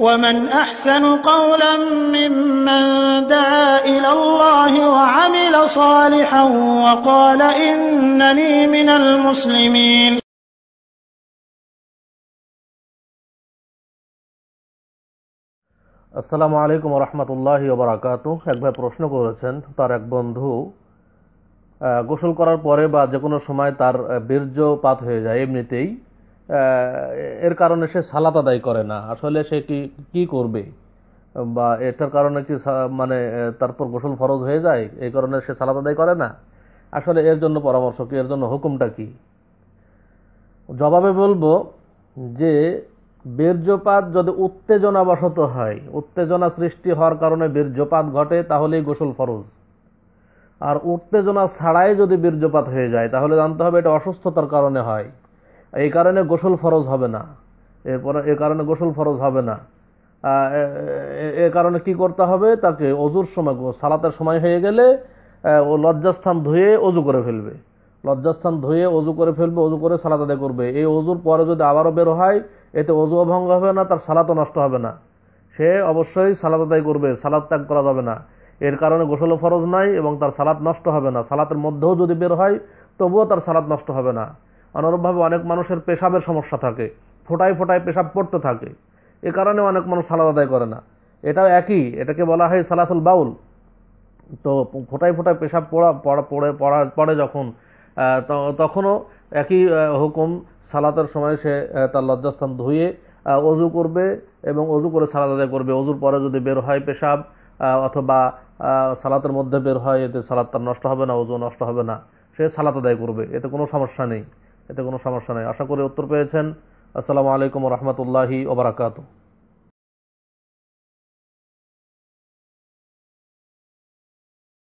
ومن أحسن قولا ممن دعا إلى الله وعمل صالحا وقال إنني من المسلمين. আসসালামু আলাইকুম ওয়া রাহমাতুল্লাহি ওয়া বারাকাতুহু। এক ভাই প্রশ্ন করেছেন, তার এক বন্ধু গোসল করার পরে বা যে কোনো সময় তার বীর্যপাত হয়ে যায় এমনিতেই, এর কারণে সে সালাত আদায় করে না। আসলে সে কি করবে, বা এটার কারণে কি মানে তারপর গোসল ফরজ হয়ে যায়, এই কারণে সে সালাত আদায় করে না? আসলে এর জন্য পরামর্শ কি, এর জন্য হুকুমটা কি? জবাবে বলবো যে বীর্যপাত যদি উত্তেজনাবশত হয়, উত্তেজনা সৃষ্টি হওয়ার কারণে বীর্যপাত ঘটে, তাহলেই গোসল ফরজ। আর উত্তেজনা ছাড়াই যদি বীর্যপাত হয়ে যায় তাহলে জানতে হবে এটা অসুস্থতার কারণে হয়, এই কারণে গোসল ফরজ হবে না। এর কারণে গোসল ফরজ হবে না। এর কারণে কি করতে হবে, তাকে অজুর সময়, সালাতের সময় হয়ে গেলে ও লজ্জাস্থান ধুয়ে অজু করে ফেলবে, লজ্জাস্থান ধুয়ে অজু করে ফেলবে, অজু করে সালাত আদায় করবে। এই অজুর পরে যদি আবারও বের হয়, এতে অজুও ভঙ্গ হবে না, তার সালাতও নষ্ট হবে না। সে অবশ্যই সালাত আদায় করবে, সালাত ত্যাগ করা যাবে না। এর কারণে গোসল ফরজ নাই এবং তার সালাত নষ্ট হবে না। সালাতের মধ্যেও যদি বের হয় তবুও তার সালাত নষ্ট হবে না। অনুরূপভাবে অনেক মানুষের পেশাবের সমস্যা থাকে, ফোটায় ফোটায় পেশাব পড়তে থাকে, এ কারণে অনেক মানুষ সালাত আদায় করে না। এটাও একই, এটাকে বলা হয় সালাতুল বাউল। তো ফোটায় ফোটায় পেশাব পড়ে যখন, তখনও একই হুকুম, সালাতের সময় সে তার লজ্জাস্থান ধুয়ে অজু করবে এবং অজু করে সালাত আদায় করবে। অজুর পরে যদি বের হয় পেশাব অথবা সালাতের মধ্যে বের হয়, এতে সালাত তার নষ্ট হবে না, অজু নষ্ট হবে না, সে সালাত আদায় করবে, এতে কোনো সমস্যা নেই, এতে কোনো সমস্যা নেই। আশা করি উত্তর পেয়েছেন। আসসালামু আলাইকুম ওয়া রাহমাতুল্লাহি ওয়া বারাকাতুহু।